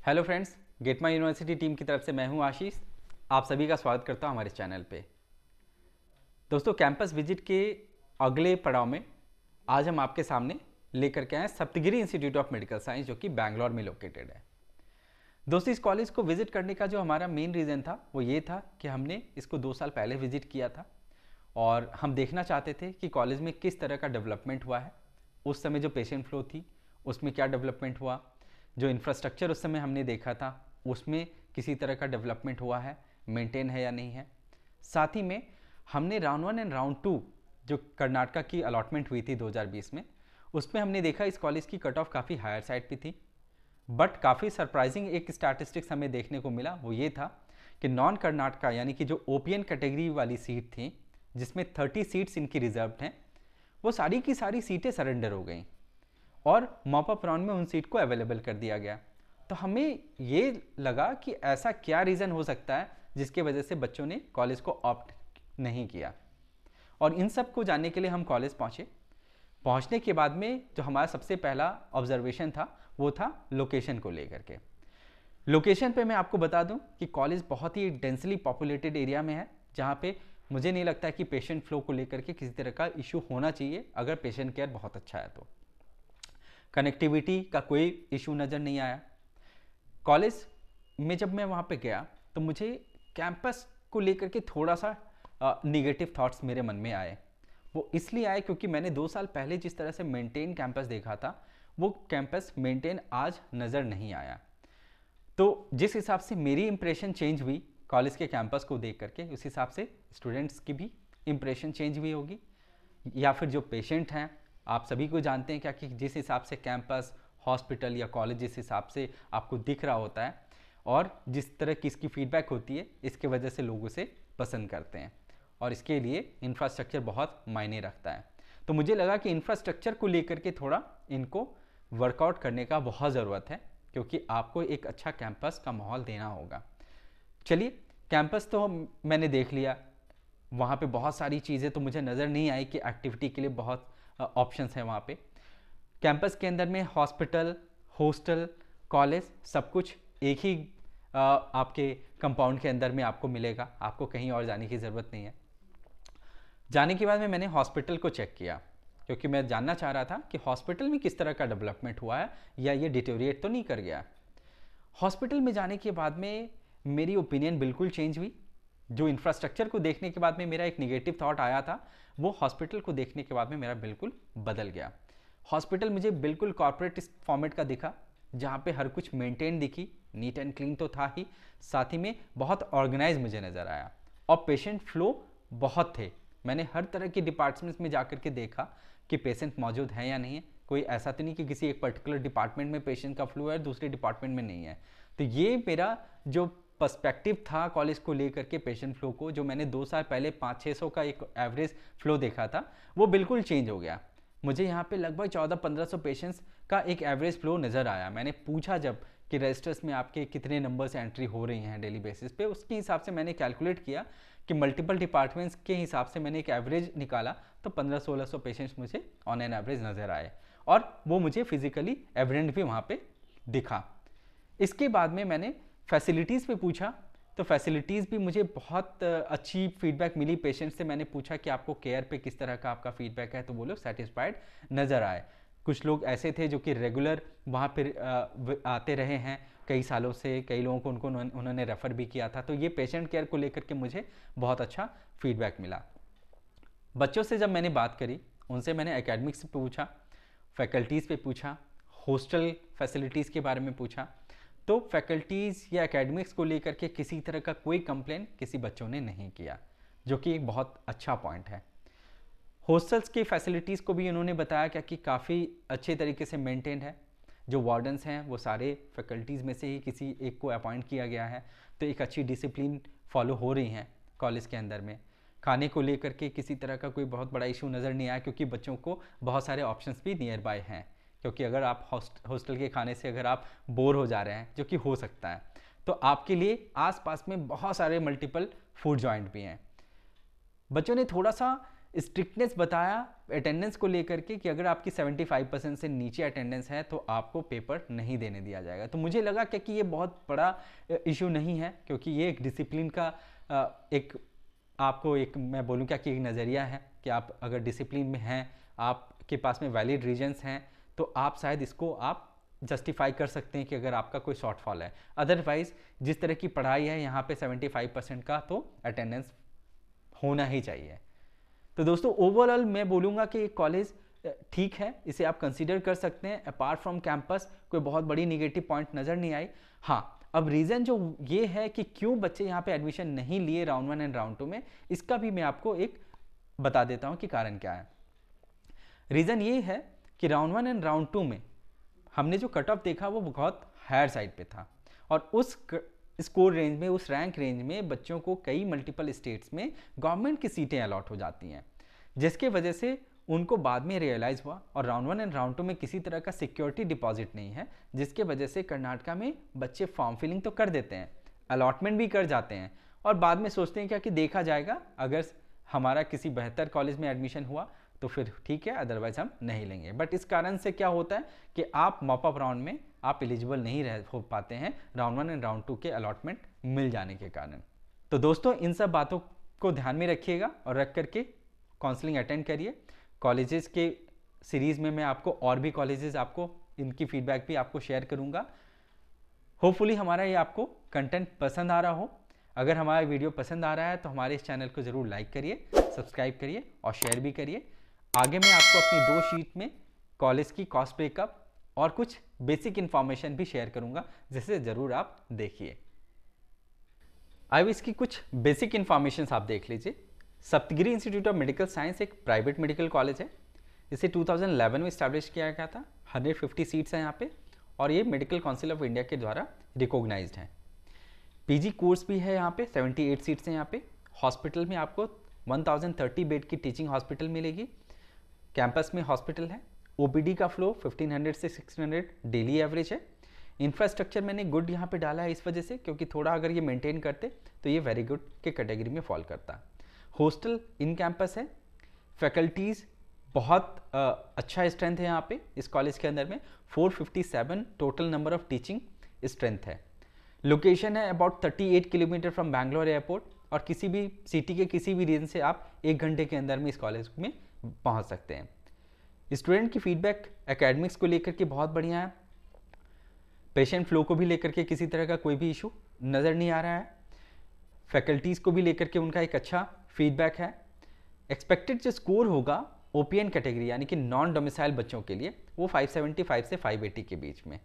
Hello friends, get my university team की तरफ से मैं हूं आशीष। आप सभी का स्वागत करता हूं हमारे चैनल पे। दोस्तों, कैंपस विजिट के अगले पड़ाव में आज हम आपके सामने लेकर के आए Saptagiri institute of medical science, जो कि बैंगलोर में लोकेटेड है। दोस्तों, इस कॉलेज को विजिट करने का जो हमारा मेन रीज़न था वो ये था कि हमने इसको 2 साल पहले विजिट किया था और हम देखना चाहते थे कि कॉलेज में किस तरह का डेवलपमेंट हुआ है। उस समय जो पेशेंट फ्लो थी उसमें क्या डेवलपमेंट हुआ, जो इंफ्रास्ट्रक्चर उस समय हमने देखा था उसमें किसी तरह का डेवलपमेंट हुआ है, मेंटेन है या नहीं है। साथ ही में हमने राउंड 1 एंड राउंड 2 जो कर्नाटका की अलॉटमेंट हुई थी 2020 में, उसमें हमने देखा इस कॉलेज की कट ऑफ काफ़ी हायर साइड पे थी। बट काफ़ी सरप्राइजिंग एक स्टैटिस्टिक्स हमें देखने को मिला, वो ये था कि नॉन कर्नाटका यानी कि जो ओपीएन कैटेगरी वाली सीट थी जिसमें 30 सीट्स इनकी रिजर्व्ड हैं, वो सारी की सारी सीटें सरेंडर हो गई और मॉपअप राउंड में उन सीट को अवेलेबल कर दिया गया। तो हमें ये लगा कि ऐसा क्या रीज़न हो सकता है जिसकी वजह से बच्चों ने कॉलेज को ऑप्ट नहीं किया। और इन सब को जानने के लिए हम कॉलेज पहुँचे। पहुँचने के बाद में जो हमारा सबसे पहला ऑब्जर्वेशन था वो था लोकेशन को लेकर के। लोकेशन पे मैं आपको बता दूं कि कॉलेज बहुत ही डेंसली पॉपुलेटेड एरिया में है, जहाँ पे मुझे नहीं लगता है कि पेशेंट फ्लो को लेकर के किसी तरह का इशू होना चाहिए अगर पेशेंट केयर बहुत अच्छा है तो। कनेक्टिविटी का कोई इशू नज़र नहीं आया। कॉलेज में जब मैं वहाँ पे गया तो मुझे कैंपस को लेकर के थोड़ा सा निगेटिव थॉट्स मेरे मन में आए। वो इसलिए आए क्योंकि मैंने 2 साल पहले जिस तरह से मेंटेन कैंपस देखा था वो कैंपस मेंटेन आज नज़र नहीं आया। तो जिस हिसाब से मेरी इंप्रेशन चेंज हुई कॉलेज के कैंपस को देख करके, उस हिसाब से स्टूडेंट्स की भी इंप्रेशन चेंज हुई होगी, या फिर जो पेशेंट हैं। आप सभी को जानते हैं क्या कि जिस हिसाब से कैंपस, हॉस्पिटल या कॉलेज जिस हिसाब से आपको दिख रहा होता है और जिस तरह की इसकी फीडबैक होती है, इसके वजह से लोग उसे पसंद करते हैं और इसके लिए इंफ्रास्ट्रक्चर बहुत मायने रखता है। तो मुझे लगा कि इंफ्रास्ट्रक्चर को लेकर के थोड़ा इनको वर्कआउट करने का बहुत ज़रूरत है, क्योंकि आपको एक अच्छा कैंपस का माहौल देना होगा। चलिए, कैंपस तो मैंने देख लिया, वहाँ पे बहुत सारी चीज़ें तो मुझे नज़र नहीं आई कि एक्टिविटी के लिए बहुत ऑप्शंस हैं वहाँ पे। कैंपस के अंदर में हॉस्पिटल, हॉस्टल, कॉलेज सब कुछ एक ही आपके कंपाउंड के अंदर में आपको मिलेगा, आपको कहीं और जाने की ज़रूरत नहीं है। जाने के बाद में मैंने हॉस्पिटल को चेक किया, क्योंकि मैं जानना चाह रहा था कि हॉस्पिटल में किस तरह का डेवलपमेंट हुआ है या ये डिटेरिएट तो नहीं कर गया। हॉस्पिटल में जाने के बाद में मेरी ओपिनियन बिल्कुल चेंज हुई। जो इंफ्रास्ट्रक्चर को देखने के बाद में मेरा एक निगेटिव थॉट आया था, वो हॉस्पिटल को देखने के बाद में मेरा बिल्कुल बदल गया। हॉस्पिटल मुझे बिल्कुल कॉर्पोरेट फॉर्मेट का दिखा, जहाँ पे हर कुछ मेंटेन दिखी, नीट एंड क्लीन तो था ही, साथ ही में बहुत ऑर्गेनाइज मुझे नज़र आया और पेशेंट फ्लो बहुत थे। मैंने हर तरह के डिपार्टमेंट्स में जाकर के देखा कि पेशेंट मौजूद हैं या नहीं है। कोई ऐसा तो नहीं कि किसी एक पर्टिकुलर डिपार्टमेंट में पेशेंट का फ्लो है, दूसरे डिपार्टमेंट में नहीं है। तो ये मेरा जो पर्सपेक्टिव था कॉलेज को लेकर के पेशेंट फ्लो को, जो मैंने 2 साल पहले 500-600 का एक एवरेज फ्लो देखा था, वो बिल्कुल चेंज हो गया। मुझे यहाँ पे लगभग 1400-1500 पेशेंट्स का एक एवरेज फ्लो नज़र आया। मैंने पूछा जब कि रजिस्टर्स में आपके कितने नंबर से एंट्री हो रही हैं डेली बेसिस पे, उसके हिसाब से मैंने कैलकुलेट किया कि मल्टीपल डिपार्टमेंट्स के हिसाब से मैंने एक एवरेज निकाला, तो 1500-1600 पेशेंट्स मुझे ऑन एन एवरेज नज़र आए और वो मुझे फिजिकली एविडेंट भी वहाँ पे दिखा। इसके बाद में मैंने फैसिलिटीज़ पे पूछा, तो फैसिलिटीज़ भी मुझे बहुत अच्छी फीडबैक मिली। पेशेंट से मैंने पूछा कि आपको केयर पे किस तरह का आपका फीडबैक है, तो वो लोग सेटिस्फाइड नज़र आए। कुछ लोग ऐसे थे जो कि रेगुलर वहाँ पर आते रहे हैं कई सालों से, कई लोगों को उन्होंने रेफ़र भी किया था। तो ये पेशेंट केयर को लेकर के मुझे बहुत अच्छा फीडबैक मिला। बच्चों से जब मैंने बात करी, उनसे मैंने एकेडमिक्स पे पूछा, फैकल्टीज़ पे पूछा, हॉस्टल फैसिलिटीज़ के बारे में पूछा, तो फैकल्टीज़ या एकेडमिक्स को लेकर के किसी तरह का कोई कंप्लेन किसी बच्चों ने नहीं किया, जो कि एक बहुत अच्छा पॉइंट है। हॉस्टल्स की फैसिलिटीज़ को भी उन्होंने बताया क्या कि काफ़ी अच्छे तरीके से मेंटेन है। जो वार्डन्स हैं वो सारे फैकल्टीज़ में से ही किसी एक को अपॉइंट किया गया है, तो एक अच्छी डिसिप्लिन फॉलो हो रही हैं कॉलेज के अंदर में। खाने को लेकर के किसी तरह का कोई बहुत बड़ा इशू नज़र नहीं आया, क्योंकि बच्चों को बहुत सारे ऑप्शंस भी नियर बाय हैं। क्योंकि अगर आप हॉस्टल के खाने से अगर आप बोर हो जा रहे हैं, जो कि हो सकता है, तो आपके लिए आसपास में बहुत सारे मल्टीपल फूड जॉइंट भी हैं। बच्चों ने थोड़ा सा स्ट्रिक्टनेस बताया अटेंडेंस को लेकर के कि अगर आपकी 75% से नीचे अटेंडेंस है तो आपको पेपर नहीं देने दिया जाएगा। तो मुझे लगा कि ये बहुत बड़ा इशू नहीं है, क्योंकि ये एक डिसिप्लिन का एक आपको एक मैं बोलूँ क्या कि एक नज़रिया है कि आप अगर डिसिप्लिन में हैं, आपके पास में वैलिड रीजंस हैं, तो आप शायद इसको आप जस्टिफाई कर सकते हैं कि अगर आपका कोई शॉर्टफॉल है। अदरवाइज जिस तरह की पढ़ाई है यहाँ पे 75% का तो अटेंडेंस होना ही चाहिए। तो दोस्तों ओवरऑल मैं बोलूँगा कि कॉलेज ठीक है, इसे आप कंसीडर कर सकते हैं। अपार्ट फ्रॉम कैंपस कोई बहुत बड़ी निगेटिव पॉइंट नज़र नहीं आई। हाँ, अब रीज़न जो ये है कि क्यों बच्चे यहाँ पे एडमिशन नहीं लिए राउंड 1 एंड राउंड 2 में, इसका भी मैं आपको एक बता देता हूँ कि कारण क्या है। रीज़न ये है कि राउंड 1 एंड राउंड 2 में हमने जो कट ऑफ देखा वो बहुत हायर साइड पे था, और उस स्कोर रेंज में, उस रैंक रेंज में बच्चों को कई मल्टीपल स्टेट्स में गवर्नमेंट की सीटें अलॉट हो जाती हैं, जिसके वजह से उनको बाद में रियलाइज़ हुआ और राउंड 1 एंड राउंड 2 में किसी तरह का सिक्योरिटी डिपॉजिट नहीं है, जिसके वजह से कर्नाटका में बच्चे फॉर्म फिलिंग तो कर देते हैं, अलॉटमेंट भी कर जाते हैं, और बाद में सोचते हैं क्या कि देखा जाएगा, अगर हमारा किसी बेहतर कॉलेज में एडमिशन हुआ तो फिर ठीक है, अदरवाइज हम नहीं लेंगे। बट इस कारण से क्या होता है कि आप मॉप अप राउंड में आप एलिजिबल नहीं रह हो पाते हैं राउंड 1 एंड राउंड 2 के अलॉटमेंट मिल जाने के कारण। तो दोस्तों इन सब बातों को ध्यान में रखिएगा और रख करके काउंसलिंग अटेंड करिए। कॉलेजेस के सीरीज़ में मैं आपको और भी कॉलेजेस आपको इनकी फीडबैक भी आपको शेयर करूँगा। होपफुली हमारा ये आपको कंटेंट पसंद आ रहा हो। अगर हमारा वीडियो पसंद आ रहा है तो हमारे इस चैनल को ज़रूर लाइक करिए, सब्सक्राइब करिए और शेयर भी करिए। आगे मैं आपको अपनी 2 शीट में कॉलेज की कॉस्ट ब्रेकअप और कुछ बेसिक इन्फॉर्मेशन भी शेयर करूंगा, जिसे ज़रूर आप देखिए। अब इसकी कुछ बेसिक इन्फॉर्मेशन आप देख लीजिए। Saptagiri institute of medical science एक प्राइवेट मेडिकल कॉलेज है। इसे 2011 में इस्टेब्लिश किया गया था। 150 सीट्स हैं यहाँ पे, और ये मेडिकल काउंसिल ऑफ इंडिया के द्वारा रिकॉग्नाइज्ड है। पीजी कोर्स भी है यहाँ पे, 78 सीट्स हैं यहाँ पे। हॉस्पिटल में आपको 1030 बेड की टीचिंग हॉस्पिटल मिलेगी। कैंपस में हॉस्पिटल है। ओपीडी का फ्लो 1500 से 1600 डेली एवरेज है। इंफ्रास्ट्रक्चर मैंने गुड यहाँ पे डाला है इस वजह से, क्योंकि थोड़ा अगर ये मेंटेन करते तो ये वेरी गुड के कैटेगरी में फॉल करता। हॉस्टल इन कैंपस है। फैकल्टीज़ बहुत अच्छा स्ट्रेंथ है यहाँ पे इस कॉलेज के अंदर में। 457 total number of teaching strength है। लोकेशन है about 38 kilometre from Bangalore airport, और किसी भी सिटी के किसी भी रीजन से आप 1 घंटे के अंदर में इस कॉलेज में पहुंच सकते हैं। स्टूडेंट की फीडबैक एकेडमिक्स को लेकर के बहुत बढ़िया है। पेशेंट फ्लो को भी लेकर के किसी तरह का कोई भी इशू नज़र नहीं आ रहा है। फैकल्टीज़ को भी लेकर के उनका एक अच्छा फीडबैक है। एक्सपेक्टेड जो स्कोर होगा ओपीएन कैटेगरी यानी कि नॉन डोमिसाइल बच्चों के लिए, वो 575 से 580 के बीच में।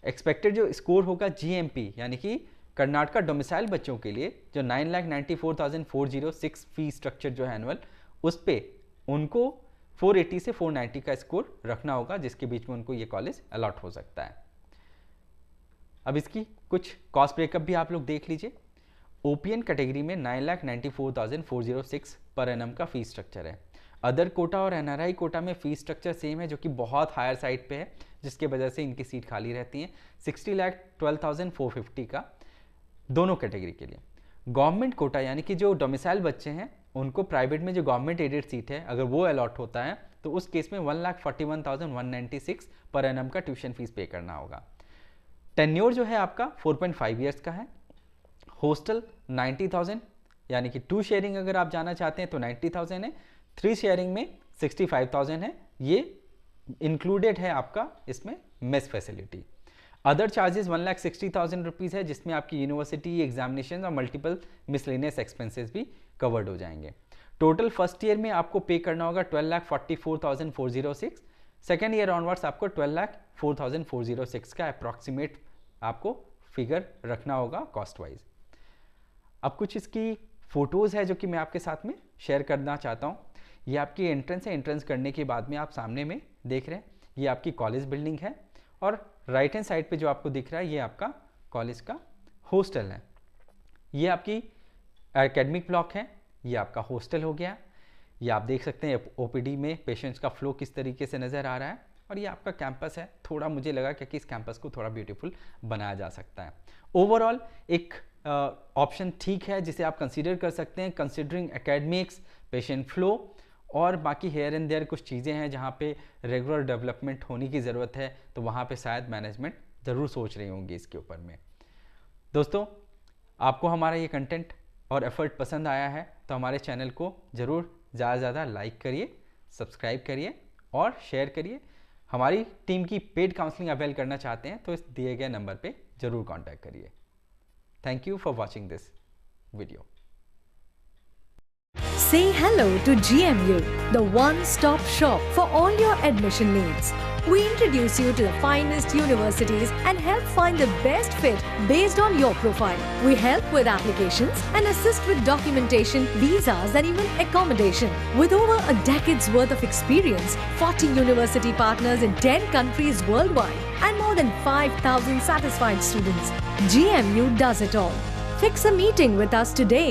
एक्सपेक्टेड जो स्कोर होगा जीएमपी यानी कि कर्नाटका डोमिसाइल बच्चों के लिए, जो 9,94,406 फी स्ट्रक्चर जो है एनुअल, उस पर उनको 480 से 490 का स्कोर रखना होगा, जिसके बीच में उनको ये कॉलेज अलॉट हो सकता है। अब इसकी कुछ कॉस्ट ब्रेकअप भी आप लोग देख लीजिए। ओपीएन कैटेगरी में 9,94,406 पर एनम का फी स्ट्रक्चर है। अदर कोटा और एनआरआई कोटा में फी स्ट्रक्चर सेम है, जो कि बहुत हायर साइड पे है, जिसके वजह से इनकी सीट खाली रहती हैं। 60,12,450 का दोनों कैटेगरी के लिए। गवर्नमेंट कोटा यानी कि जो डोमिसाइल बच्चे हैं उनको प्राइवेट में जो गवर्नमेंट एडेड सीट है, अगर वो अलॉट होता है तो उस केस में 1,41,196 पर एनम का ट्यूशन फीस पे करना होगा। टेन्योर जो है आपका 4.5 ईयर्स का है। हॉस्टल 90,000 यानी कि 2 शेयरिंग अगर आप जाना चाहते हैं तो 90,000 है। 3 शेयरिंग में 65,000 है। ये इंक्लूडेड है आपका इसमें mess facility. Other charges 1,60,000 rupees है, जिसमें आपकी यूनिवर्सिटी एग्जामिनेशन और मल्टीपल मिसलेनियस एक्सपेंसेस भी कवर्ड हो जाएंगे। टोटल फर्स्ट ईयर में आपको पे करना होगा 12,44,406। सेकेंड ईयर ऑनवर्ड्स आपको 12,04,406 का अप्रॉक्सीमेट आपको फिगर रखना होगा कॉस्ट वाइज। अब कुछ इसकी फ़ोटोज़ है जो कि मैं आपके साथ में शेयर करना चाहता हूँ। ये आपकी एंट्रेंस है। एंट्रेंस करने के बाद में आप सामने में देख रहे हैं ये आपकी कॉलेज बिल्डिंग है, और राइट हैंड साइड पे जो आपको दिख रहा है ये आपका कॉलेज का हॉस्टल है। ये आपकी एकेडमिक ब्लॉक है, ये आपका हॉस्टल हो गया। ये आप देख सकते हैं ओपीडी में पेशेंट्स का फ्लो किस तरीके से नज़र आ रहा है, और ये आपका कैंपस है। थोड़ा मुझे लगा कि इस कैंपस को थोड़ा ब्यूटीफुल बनाया जा सकता है। ओवरऑल एक ऑप्शन ठीक है जिसे आप कंसीडर कर सकते हैं, कंसीडरिंग एकेडमिक्स, पेशेंट फ्लो और बाकी हेयर एंड देयर कुछ चीज़ें हैं जहाँ पे रेगुलर डेवलपमेंट होने की ज़रूरत है, तो वहाँ पे शायद मैनेजमेंट ज़रूर सोच रही होंगी इसके ऊपर में। दोस्तों, आपको हमारा ये कंटेंट और एफर्ट पसंद आया है तो हमारे चैनल को ज़रूर ज़्यादा से ज़्यादा लाइक करिए, सब्सक्राइब करिए और शेयर करिए। हमारी टीम की पेड काउंसलिंग अवेल करना चाहते हैं तो इस दिए गए नंबर पे ज़रूर कांटेक्ट करिए। Thank you for watching this video. Say hello to GMU, the one-stop shop for all your admission needs. We introduce you to the finest universities and help find the best fit based on your profile. We help with applications and assist with documentation, visas and even accommodation. With over a decade's worth of experience, 40 university partners in 10 countries worldwide and more than 5,000 satisfied students, GMU does it all. Fix a meeting with us today.